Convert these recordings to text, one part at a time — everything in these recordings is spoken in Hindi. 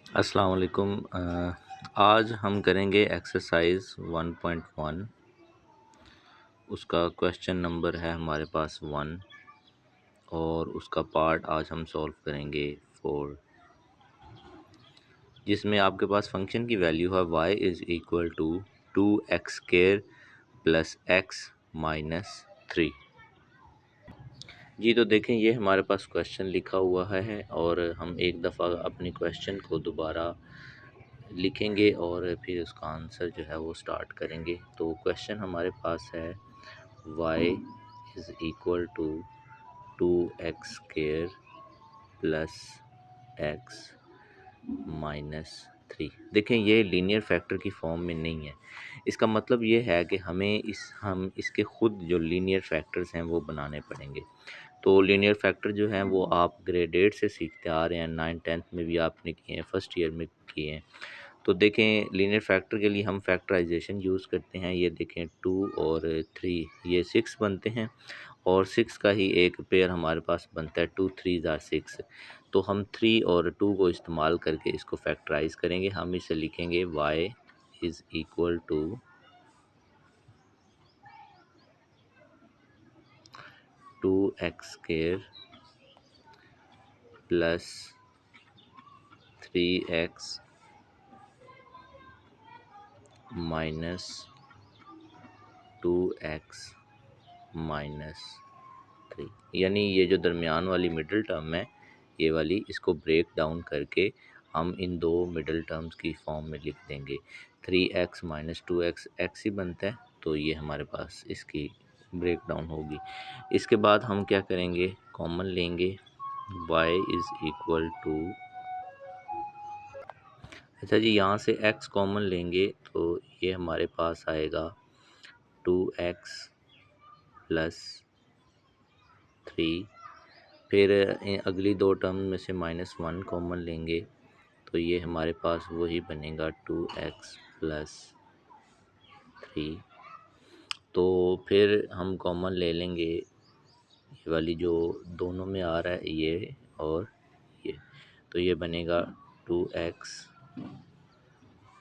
अस्सलाम वालेकुम। आज हम करेंगे एक्सरसाइज 1.1। उसका क्वेश्चन नंबर है हमारे पास 1 और उसका पार्ट आज हम सॉल्व करेंगे 4, जिसमें आपके पास फंक्शन की वैल्यू है y is equal to 2x² plus x minus 3। जी तो देखें, ये हमारे पास क्वेश्चन लिखा हुआ है और हम एक दफ़ा अपने क्वेश्चन को दोबारा लिखेंगे और फिर उसका आंसर जो है वो स्टार्ट करेंगे। तो क्वेश्चन हमारे पास है y is equal to 2x² plus x minus 3। देखें, ये लीनियर फैक्टर की फॉर्म में नहीं है। इसका मतलब ये है कि हम इसके ख़ुद जो लीनियर फैक्टर्स हैं वो बनाने पड़ेंगे। तो लीनियर फैक्टर जो हैं वो आप ग्रेड 8 से सीखते आ रहे हैं, 9th-10th में भी आपने किए हैं, फर्स्ट ईयर में किए हैं। तो देखें, लीनियर फैक्टर के लिए हम फैक्टराइजेशन यूज़ करते हैं। ये देखें 2 और 3 ये 6 बनते हैं और 6 का ही एक पेयर हमारे पास बनता है 2 3 आर 6। तो हम 3 और 2 को इस्तेमाल करके इसको फैक्टराइज करेंगे। हम इसे लिखेंगे y is equal to 2x² plus 3x minus 2x minus 3। यानी ये जो दरमियान वाली मिडिल टर्म है, ये वाली, इसको ब्रेक डाउन करके हम इन दो मिडिल टर्म्स की फॉर्म में लिख देंगे। 3x माइनस 2x x ही बनता है, तो ये हमारे पास इसकी ब्रेक डाउन होगी। इसके बाद हम क्या करेंगे, कॉमन लेंगे। y इज़ इक्वल टू, अच्छा जी, यहाँ से x कॉमन लेंगे तो ये हमारे पास आएगा 2x प्लस 3। फिर अगली दो टर्म में से -1 कॉमन लेंगे तो ये हमारे पास वही बनेगा 2x प्लस 3। तो फिर हम कॉमन ले लेंगे ये वाली जो दोनों में आ रहा है, ये और ये, तो ये बनेगा 2x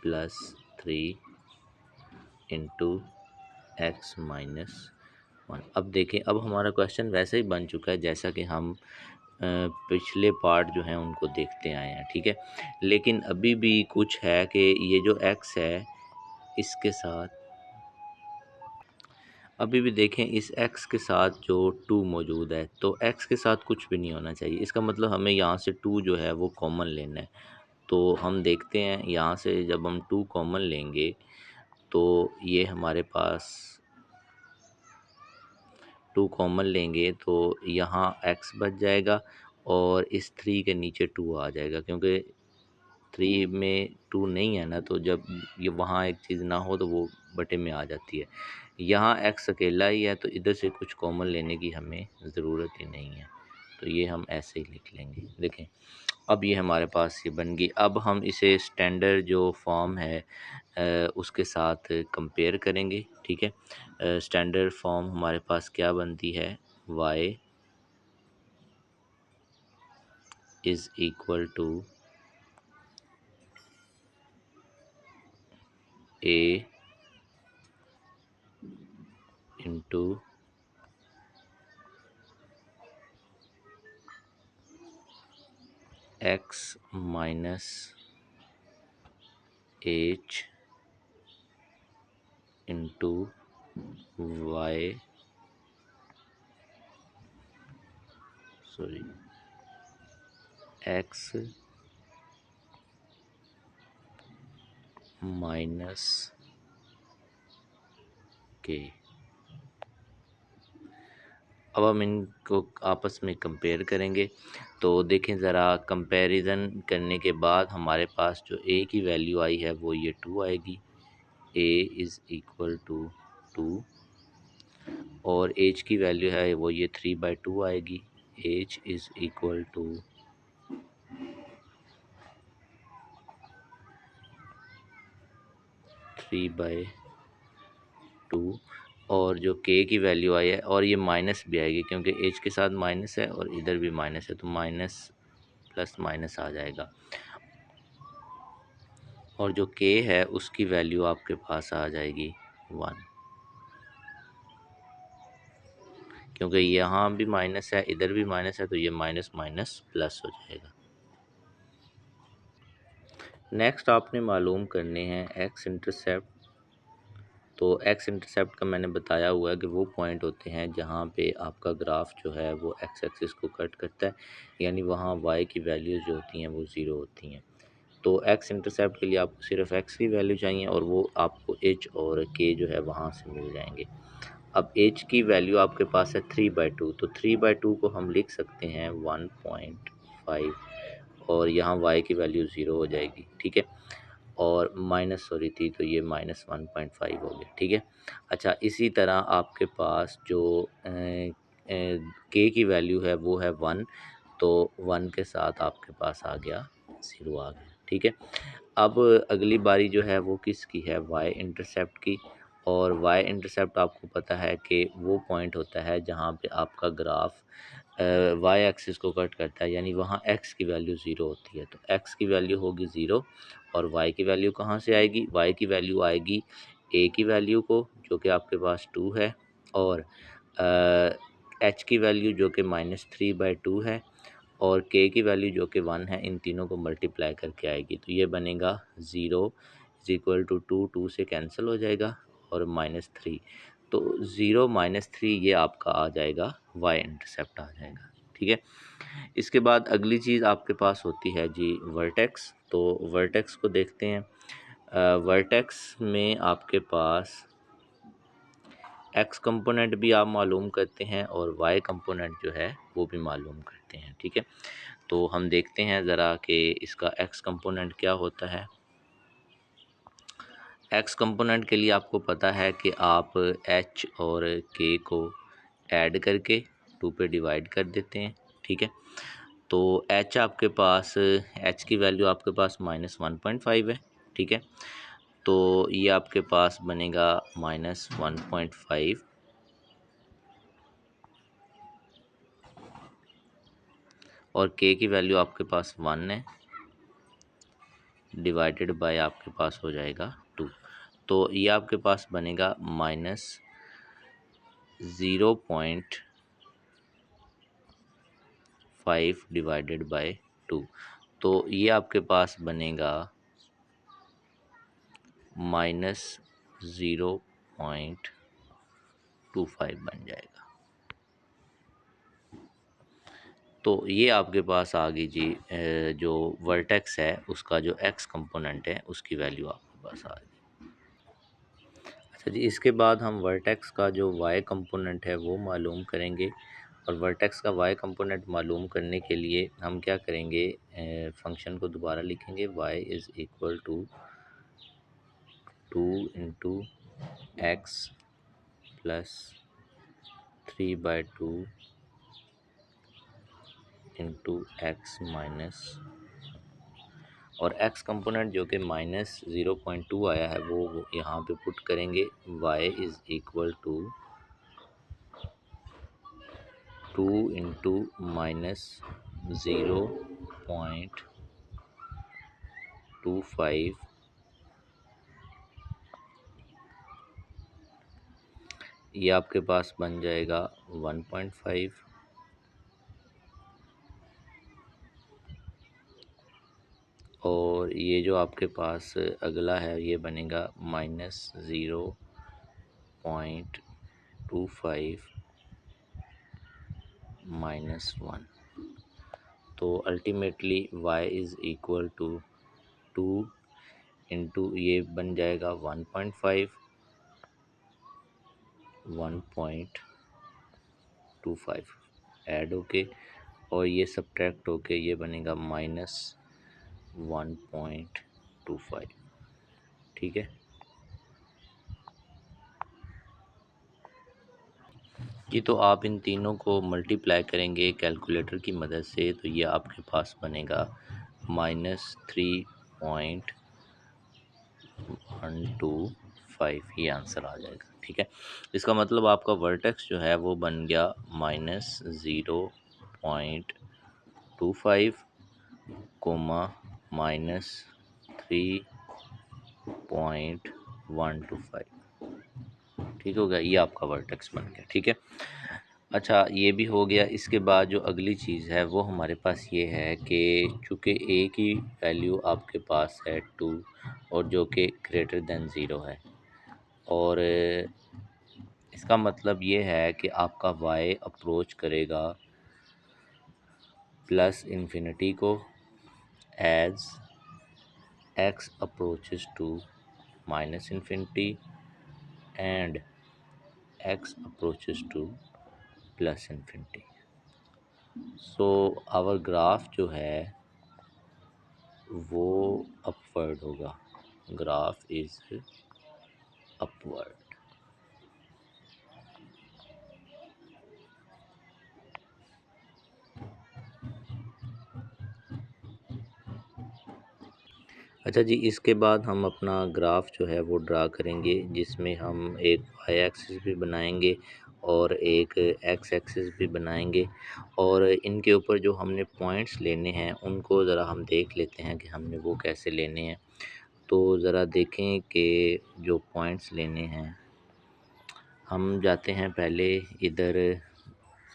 plus 3 into x minus 1। अब देखें, अब हमारा क्वेश्चन वैसे ही बन चुका है जैसा कि हम पिछले पार्ट जो हैं उनको देखते आए हैं, ठीक है। लेकिन अभी भी कुछ है कि ये जो x है इसके साथ, अभी भी देखें इस x के साथ जो 2 मौजूद है, तो x के साथ कुछ भी नहीं होना चाहिए। इसका मतलब हमें यहाँ से 2 जो है वो कॉमन लेना है। तो हम देखते हैं, यहाँ से जब हम 2 कॉमन लेंगे तो ये हमारे पास 2 कॉमन लेंगे तो यहाँ x बच जाएगा और इस 3 के नीचे 2 आ जाएगा, क्योंकि 3 में 2 नहीं है ना, तो जब ये वहाँ एक चीज़ ना हो तो वो बटे में आ जाती है। यहाँ x अकेला ही है तो इधर से कुछ कॉमन लेने की हमें ज़रूरत ही नहीं है, तो ये हम ऐसे ही लिख लेंगे। देखें, अब ये हमारे पास ये बन गई। अब हम इसे स्टैंडर्ड जो फॉर्म है उसके साथ कंपेयर करेंगे, ठीक है। स्टैंडर्ड फॉर्म हमारे पास क्या बनती है, y is equal to a into x minus h into y, sorry, x minus k। अब हम इनको आपस में कंपेयर करेंगे। तो देखें ज़रा, कंपैरिजन करने के बाद हमारे पास जो a की वैल्यू आई है वो ये 2 आएगी। a इज़ इक्वल टू 2 और h की वैल्यू है वो ये 3/2 आएगी। h इज़ इक्वल टू 3/2 और जो k की वैल्यू आई है, और ये माइनस भी आएगी क्योंकि h के साथ माइनस है और इधर भी माइनस है, तो माइनस प्लस माइनस आ जाएगा। और जो k है उसकी वैल्यू आपके पास आ जाएगी 1, क्योंकि यहाँ भी माइनस है इधर भी माइनस है, तो ये माइनस माइनस प्लस हो जाएगा। नेक्स्ट आपने मालूम करने हैं एक्स इंटरसेप्ट। तो एक्स इंटरसेप्ट का मैंने बताया हुआ है कि वो पॉइंट होते हैं जहाँ पे आपका ग्राफ जो है वो एक्स एक्सिस को कट करता है, यानी वहाँ वाई की वैल्यूज़ जो होती हैं वो ज़ीरो होती हैं। तो एक्स इंटरसेप्ट के लिए आपको सिर्फ एक्स की वैल्यू चाहिए और वो आपको एच और के जो है वहाँ से मिल जाएंगे। अब एच की वैल्यू आपके पास है 3/2, तो 3/2 को हम लिख सकते हैं 1.5 और यहाँ वाई की वैल्यू ज़ीरो हो जाएगी, ठीक है। और माइनस सॉरी थी तो ये माइनस 1.5 हो गया, ठीक है। अच्छा, इसी तरह आपके पास जो के की वैल्यू है वो है 1, तो 1 के साथ आपके पास आ गया 0 आ गया, ठीक है। अब अगली बारी जो है वो किसकी है, वाई इंटरसेप्ट की। और वाई इंटरसेप्ट आपको पता है कि वो पॉइंट होता है जहाँ पे आपका ग्राफ वाई एक्सिस को कट करता है, यानी वहाँ एक्स की वैल्यू ज़ीरो होती है। तो एक्स की वैल्यू होगी ज़ीरो और वाई की वैल्यू कहाँ से आएगी, वाई की वैल्यू आएगी ए की वैल्यू को जो कि आपके पास 2 है, और एच की वैल्यू जो कि -3/2 है, और के की वैल्यू जो कि 1 है, इन तीनों को मल्टीप्लाई करके आएगी। तो ये बनेगा 0 इज इक्वल टू 2, 2 से कैंसिल हो जाएगा और -3, तो 0 -3 ये आपका आ जाएगा, वाई इंटरसेप्ट आ जाएगा, ठीक है। इसके बाद अगली चीज़ आपके पास होती है जी वर्टेक्स। तो वर्टेक्स को देखते हैं। वर्टेक्स में आपके पास एक्स कंपोनेंट भी आप मालूम करते हैं और वाई कंपोनेंट जो है वो भी मालूम करते हैं, ठीक है। तो हम देखते हैं ज़रा कि इसका एक्स कंपोनेंट क्या होता है। एक्स कंपोनेंट के लिए आपको पता है कि आप एच और के को ऐड करके 2 पे डिवाइड कर देते हैं, ठीक है। तो एच आपके पास, एच की वैल्यू आपके पास -1.5 है, ठीक है। तो ये आपके पास बनेगा -1.5 और के की वैल्यू आपके पास 1 है, डिवाइडेड बाय आपके पास हो जाएगा 2। तो ये आपके पास बनेगा -0.5 डिवाइडेड बाय 2। तो ये आपके पास बनेगा -0.25 बन जाएगा। तो ये आपके पास आ गई जी जो वर्टेक्स है उसका जो एक्स कंपोनेंट है उसकी वैल्यू आपके पास आ गई। अच्छा जी, इसके बाद हम वर्टेक्स का जो वाई कंपोनेंट है वो मालूम करेंगे। और वर्टेक्स का वाई कंपोनेंट मालूम करने के लिए हम क्या करेंगे, फंक्शन को दोबारा लिखेंगे, y is equal to 2 into x plus 3/2 into x minus, और एक्स कंपोनेंट जो कि -0.2 आया है वो यहाँ पे पुट करेंगे। y is equal to 2 into -0.25, ये आपके पास बन जाएगा 1.5, और ये जो आपके पास अगला है ये बनेगा -0.25 -1। तो ultimately y is equal to 2 into ये बन जाएगा 1.5 1.25 ऐड होके, और ये सब्ट्रैक्ट होके ये बनेगा -1.25, ठीक है जी। तो आप इन तीनों को मल्टीप्लाई करेंगे कैलकुलेटर की मदद से, तो ये आपके पास बनेगा -3.125, ये आंसर आ जाएगा, ठीक है। इसका मतलब आपका वर्टेक्स जो है वो बन गया -0.25 कोमा -3.125, 0.125। ठीक हो गया, ये आपका वर्टेक्स बन गया। ठीक है, अच्छा ये भी हो गया। इसके बाद जो अगली चीज़ है वो हमारे पास ये है कि चूँकि ए की वैल्यू आपके पास है 2 और जो कि ग्रेटर देन 0 है, और इसका मतलब ये है कि आपका y अप्रोच करेगा प्लस इन्फिनिटी को as x approaches to minus infinity and x approaches to plus infinity. So our graph जो है वो अपवर्ड होगा, ग्राफ इज अपवर्ड। अच्छा जी, इसके बाद हम अपना ग्राफ जो है वो ड्रा करेंगे, जिसमें हम एक वाई एक्सिस भी बनाएंगे और एक एक्स एक्सिस भी बनाएंगे, और इनके ऊपर जो हमने पॉइंट्स लेने हैं उनको ज़रा हम देख लेते हैं कि हमने वो कैसे लेने हैं। तो ज़रा देखें कि जो पॉइंट्स लेने हैं, हम जाते हैं पहले इधर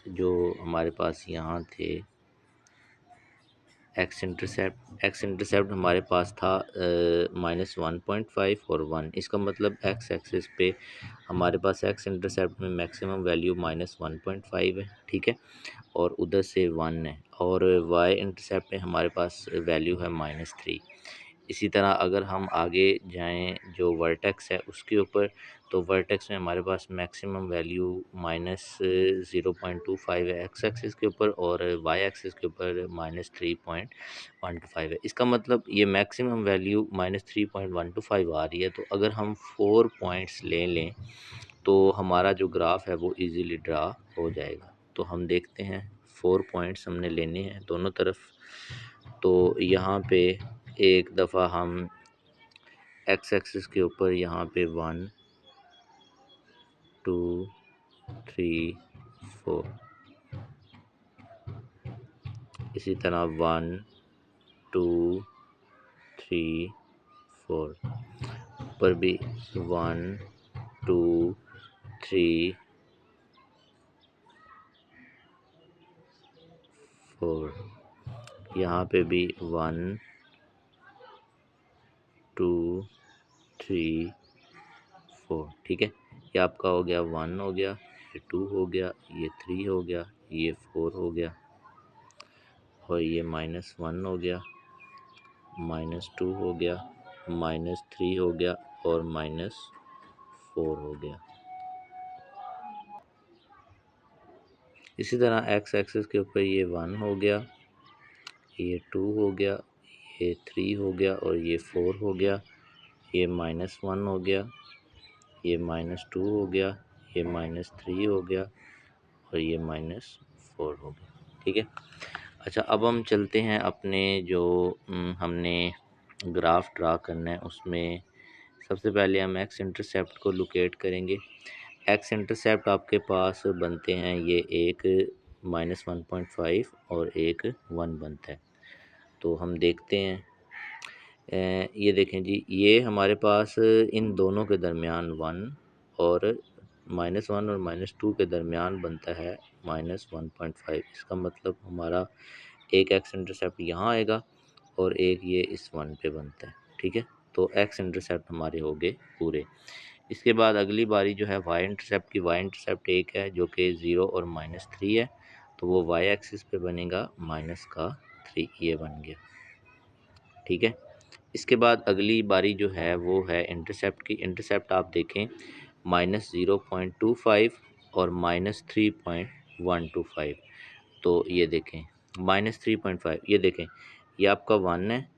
जो हमारे पास यहाँ थे एक्स इंटरसेप्ट हमारे पास था -1.5 और 1। इसका मतलब एक्स एक्सिस पे हमारे पास एक्स इंटरसेप्ट में मैक्सिमम वैल्यू -1.5 है। ठीक है, और उधर से 1 है, और वाई इंटरसेप्ट में हमारे पास वैल्यू है -3। इसी तरह अगर हम आगे जाएं जो वर्टेक्स है उसके ऊपर, तो वर्टेक्स में हमारे पास मैक्सिमम वैल्यू -0.25 है एक्स एक्सिस के ऊपर, और वाई एक्सिस के ऊपर -3.125 है। इसका मतलब ये मैक्सिमम वैल्यू -3.125 आ रही है। तो अगर हम 4 पॉइंट्स ले लें तो हमारा जो ग्राफ है वो इजीली ड्रा हो जाएगा। तो हम देखते हैं, 4 पॉइंट्स हमने लेने हैं दोनों तरफ। तो यहाँ पे एक दफ़ा हम एक्स एक्सिस के ऊपर यहाँ पे 1 2 3 4, इसी तरह 1 2 3 4, ऊपर भी 1 2 3 4, यहाँ पे भी 1 2 3 4। ठीक है, ये आपका हो गया 1 हो गया, ये 2 हो गया, ये 3 हो गया, ये 4 हो गया, और ये -1 हो गया, -2 हो गया, -3 हो गया, और -4 हो गया। इसी तरह एक्स एक्सिस के ऊपर ये 1 हो गया, ये 2 हो गया, ये 3 हो गया, और ये 4 हो गया, ये -1 हो गया, ये -2 हो गया, ये -3 हो गया, और ये -4 हो गया। ठीक है, अच्छा अब हम चलते हैं अपने जो हमने ग्राफ ड्रा करना है उसमें। सबसे पहले हम एक्स इंटरसेप्ट को लोकेट करेंगे। एक्स इंटरसेप्ट आपके पास बनते हैं, ये एक -1.5 और एक 1 बनता है। तो हम देखते हैं, ये देखें जी, ये हमारे पास इन दोनों के दरमियान 1 और -1 और -2 के दरमियान बनता है -1.5। इसका मतलब हमारा एक एक्स इंटरसेप्ट यहाँ आएगा और एक ये इस 1 पे बनता है। ठीक है, तो एक्स इंटरसेप्ट हमारे हो गए पूरे। इसके बाद अगली बारी जो है वाई इंटरसेप्ट की, वाई इंटरसेप्ट एक है जो कि 0 और -3 है, तो वो वाई एक्सिस पे बनेगा -3, ये बन गया। ठीक है, इसके बाद अगली बारी जो है वो है इंटरसेप्ट की। इंटरसेप्ट आप देखें -0.25 और -3.125। तो ये देखें -3.5, ये देखें ये आपका 1 है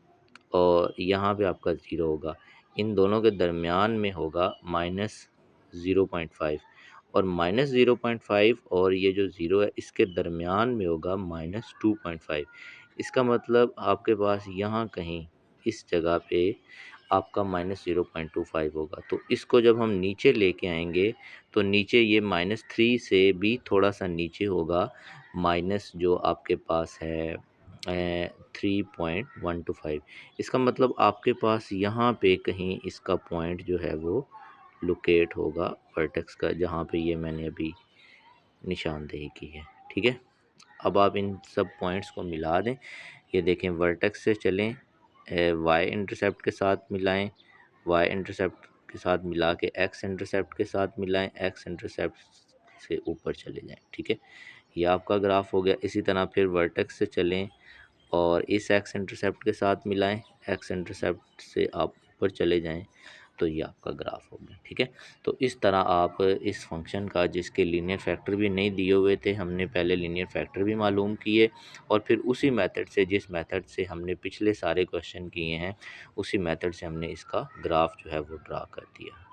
और यहाँ पे आपका 0 होगा। इन दोनों के दरमियान में होगा -0.5, और -0.5 और ये जो 0 है इसके दरमियान में होगा -2.5। इसका मतलब आपके पास यहाँ कहीं इस जगह पे आपका -0.25 होगा। तो इसको जब हम नीचे लेके आएंगे तो नीचे ये -3 से भी थोड़ा सा नीचे होगा, माइनस जो आपके पास है 3.125। इसका मतलब आपके पास यहाँ पे कहीं इसका पॉइंट जो है वो लोकेट होगा वर्टेक्स का, जहाँ पे ये मैंने अभी निशानदेही की है। ठीक है, अब आप इन सब पॉइंट्स को मिला दें। ये देखें, वर्टेक्स से चलें, वाई इंटरसेप्ट के साथ मिलाएं, वाई इंटरसेप्ट के साथ मिला के एक्स इंटरसेप्ट के साथ मिलाएं, एक्स इंटरसेप्ट से ऊपर चले जाएं। ठीक है, ये आपका ग्राफ हो गया। इसी तरह फिर वर्टेक्स से चलें और इस एक्स इंटरसेप्ट के साथ मिलाएं, एक्स इंटरसेप्ट से आप ऊपर चले जाएं, तो ये आपका ग्राफ हो गया। ठीक है, तो इस तरह आप इस फंक्शन का, जिसके लीनियर फैक्टर भी नहीं दिए हुए थे, हमने पहले लीनियर फैक्टर भी मालूम किए और फिर उसी मेथड से, जिस मेथड से हमने पिछले सारे क्वेश्चन किए हैं, उसी मेथड से हमने इसका ग्राफ जो है वो ड्रा कर दिया।